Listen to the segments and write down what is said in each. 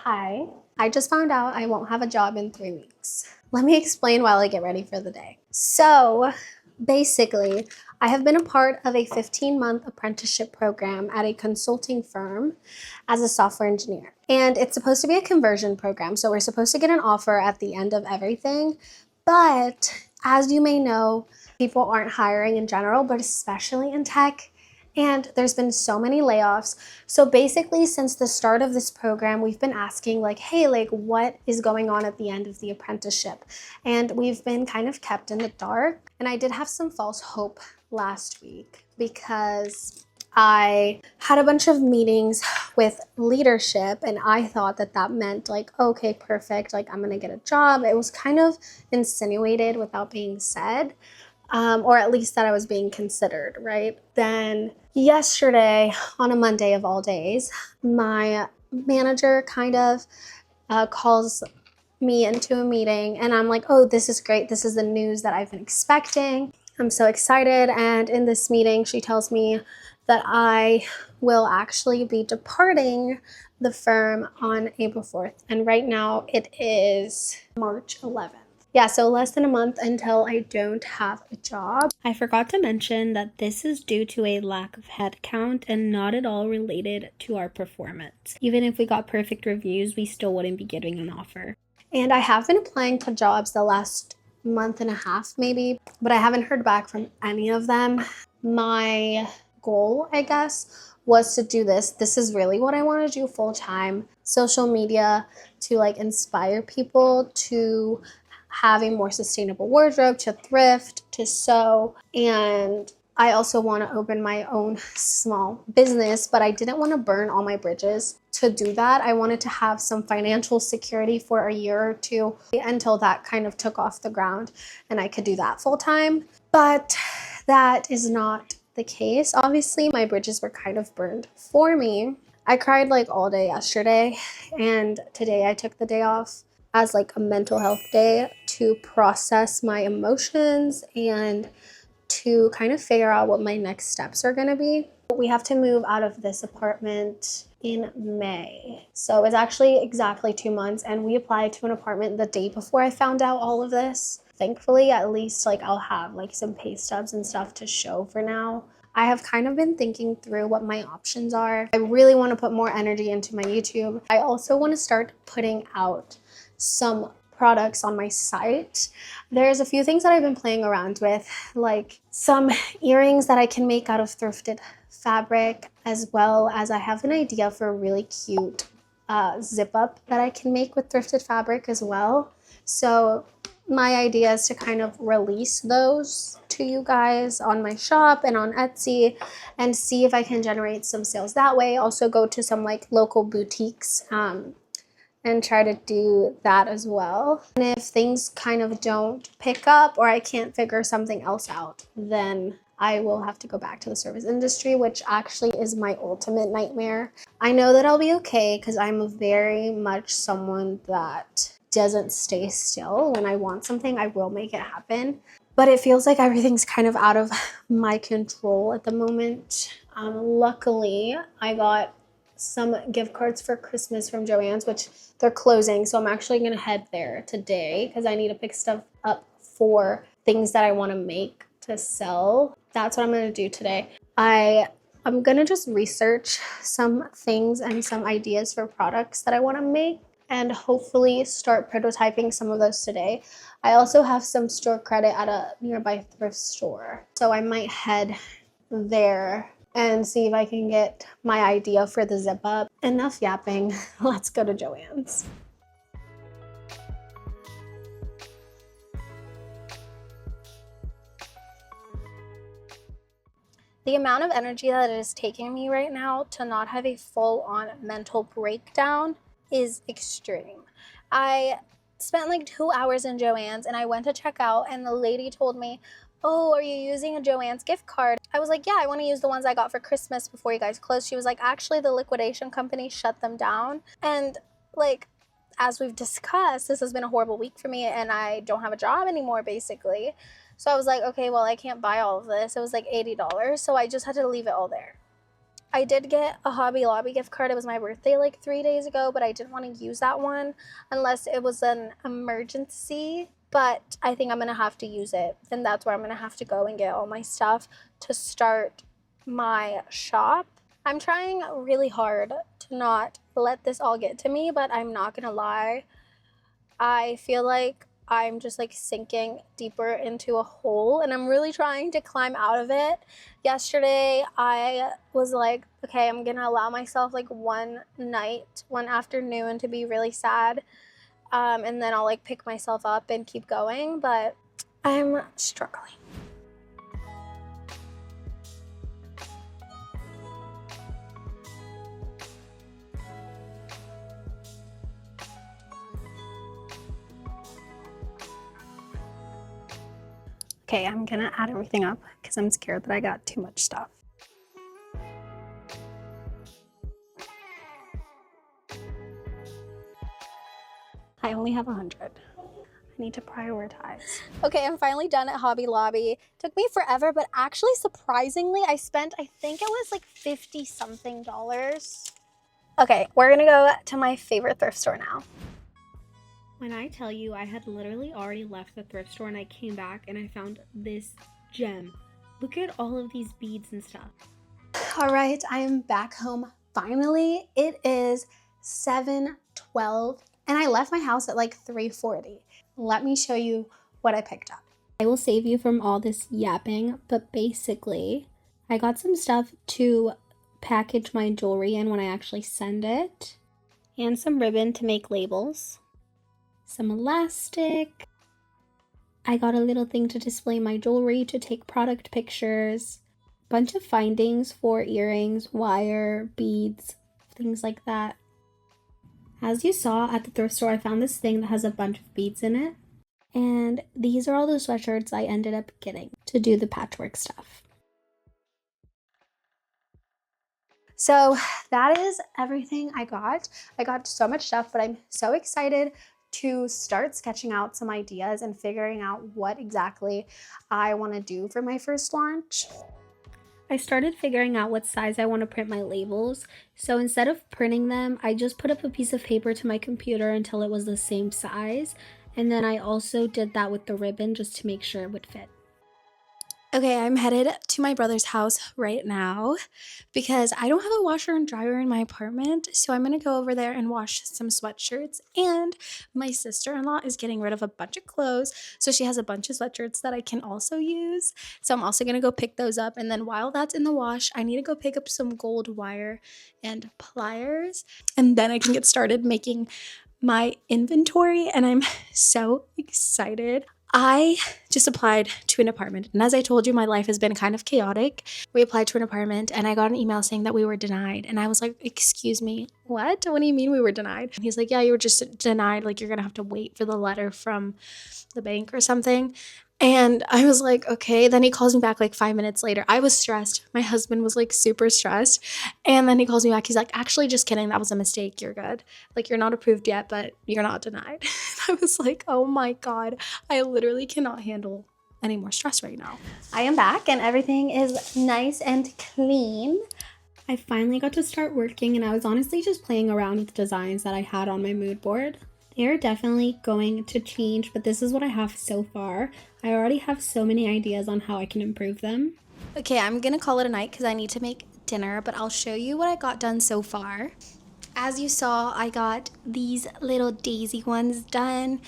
Hi, I just found out I won't have a job in 3 weeks. Let me explain while I get ready for the day. So basically, I have been a part of a 15-month apprenticeship program at a consulting firm as a software engineer. And it's supposed to be a conversion program, so we're supposed to get an offer at the end of everything. But as you may know, people aren't hiring in general, but especially in tech. And there's been so many layoffs. So basically, since the start of this program, we've been asking like, hey, like what is going on at the end of the apprenticeship? And we've been kind of kept in the dark. And I did have some false hope last week because I had a bunch of meetings with leadership and I thought that that meant like, okay, perfect, like I'm gonna get a job. It was kind of insinuated without being said. Or at least that I was being considered, right? Then yesterday, on a Monday of all days, my manager kind of calls me into a meeting and I'm like, oh, this is great. This is the news that I've been expecting. I'm so excited. And in this meeting, she tells me that I will actually be departing the firm on April 4th. And right now it is March 11th. Yeah, so less than a month until I don't have a job. I forgot to mention that this is due to a lack of headcount and not at all related to our performance. Even if we got perfect reviews, we still wouldn't be getting an offer. And I have been applying to jobs the last month and a half maybe, but I haven't heard back from any of them. My goal, I guess, was to do this. This is really what I want to do full time. Social media to like inspire people to have a more sustainable wardrobe, to thrift, to sew. And I also want to open my own small business, but I didn't want to burn all my bridges. To do that, I wanted to have some financial security for a year or two until that kind of took off the ground and I could do that full time. But that is not the case. Obviously, my bridges were kind of burned for me. I cried like all day yesterday, and today I took the day off as like a mental health day to process my emotions and to kind of figure out what my next steps are going to be. We have to move out of this apartment in May. So it's actually exactly 2 months, and we applied to an apartment the day before I found out all of this. Thankfully, at least like I'll have like some pay stubs and stuff to show for now. I have kind of been thinking through what my options are. I really want to put more energy into my YouTube. I also want to start putting out some products on my site. There's a few things that I've been playing around with, like some earrings that I can make out of thrifted fabric, as well as I have an idea for a really cute zip up that I can make with thrifted fabric as well. So my idea is to kind of release those to you guys on my shop and on Etsy and see if I can generate some sales that way. Also go to some like local boutiques and try to do that as well. And if things kind of don't pick up or I can't figure something else out, then I will have to go back to the service industry, which actually is my ultimate nightmare. I know that I'll be okay because I'm very much someone that doesn't stay still. When I want something, I will make it happen. But it feels like everything's kind of out of my control at the moment. Luckily, I got some gift cards for Christmas from Joann's, which they're closing. So I'm actually going to head there today because I need to pick stuff up for things that I want to make to sell. That's what I'm going to do today. I'm going to just research some things and some ideas for products that I want to make and hopefully start prototyping some of those today. I also have some store credit at a nearby thrift store. So I might head there and see if I can get my idea for the zip up. Enough yapping, let's go to Joann's. The amount of energy that it is taking me right now to not have a full-on mental breakdown is extreme. I spent like 2 hours in Joann's and I went to check out and the lady told me, oh, are you using a Joann's gift card? I was like, yeah, I want to use the ones I got for Christmas before you guys closed. She was like, actually, the liquidation company shut them down. And like, as we've discussed, this has been a horrible week for me and I don't have a job anymore, basically. So I was like, okay, well, I can't buy all of this. It was like $80. So I just had to leave it all there. I did get a Hobby Lobby gift card. It was my birthday like 3 days ago, but I didn't want to use that one unless it was an emergency. But I think I'm going to have to use it. And that's where I'm going to have to go and get all my stuff to start my shop. I'm trying really hard to not let this all get to me, but I'm not going to lie. I feel like I'm just like sinking deeper into a hole and I'm really trying to climb out of it. Yesterday, I was like, okay, I'm gonna allow myself like one afternoon to be really sad. And then I'll like pick myself up and keep going, but I'm struggling. Okay, I'm gonna add everything up because I'm scared that I got too much stuff. I only have 100. I need to prioritize. Okay, I'm finally done at Hobby Lobby. Took me forever, but actually surprisingly, I spent, I think it was like 50 something dollars. Okay, we're gonna go to my favorite thrift store now. When I tell you I had literally already left the thrift store and I came back and I found this gem. Look at all of these beads and stuff. All right, I am back home finally. It is 7:12 and I left my house at like 3:40. Let me show you what I picked up. I will save you from all this yapping, but basically I got some stuff to package my jewelry in when I actually send it, and some ribbon to make labels, some elastic. I got a little thing to display my jewelry, to take product pictures, bunch of findings for earrings, wire, beads, things like that. As you saw at the thrift store, I found this thing that has a bunch of beads in it. And these are all the sweatshirts I ended up getting to do the patchwork stuff. So that is everything I got. I got so much stuff, but I'm so excited to start sketching out some ideas and figuring out what exactly I want to do for my first launch. I started figuring out what size I want to print my labels. So instead of printing them, I just put up a piece of paper to my computer until it was the same size. And then I also did that with the ribbon just to make sure it would fit. Okay, I'm headed to my brother's house right now because I don't have a washer and dryer in my apartment. So I'm going to go over there and wash some sweatshirts. And my sister-in-law is getting rid of a bunch of clothes. So she has a bunch of sweatshirts that I can also use. So I'm also going to go pick those up. And then while that's in the wash, I need to go pick up some gold wire and pliers. And then I can get started making my inventory. And I'm so excited. I just applied to an apartment, and as I told you, my life has been kind of chaotic. We applied to an apartment, and I got an email saying that we were denied, and I was like, excuse me, what? What do you mean we were denied? And he's like, yeah, you were just denied, like you're gonna have to wait for the letter from the bank or something. And I was like, okay. Then he calls me back like 5 minutes later. I was stressed. My husband was like super stressed. And then he calls me back. He's like, actually, just kidding. That was a mistake. You're good. Like, you're not approved yet, but you're not denied. I was like, oh my God. I literally cannot handle any more stress right now. I am back and everything is nice and clean. I finally got to start working, and I was honestly just playing around with designs that I had on my mood board. They are definitely going to change, but this is what I have so far. I already have so many ideas on how I can improve them. Okay, I'm gonna call it a night because I need to make dinner, but I'll show you what I got done so far. As you saw, I got these little daisy ones done,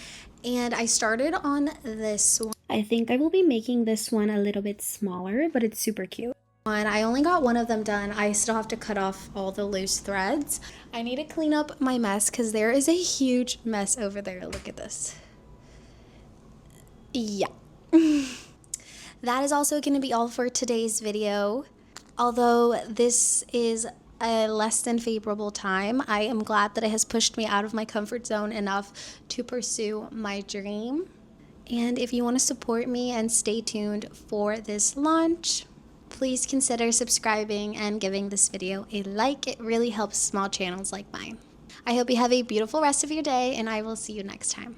and I started on this one. I think I will be making this one a little bit smaller, but it's super cute. I only got one of them done. I still have to cut off all the loose threads. I need to clean up my mess because there is a huge mess over there. Look at this. Yeah. That is also going to be all for today's video. Although this is a less than favorable time, I am glad that it has pushed me out of my comfort zone enough to pursue my dream. And if you want to support me and stay tuned for this launch, please consider subscribing and giving this video a like. It really helps small channels like mine. I hope you have a beautiful rest of your day, and I will see you next time.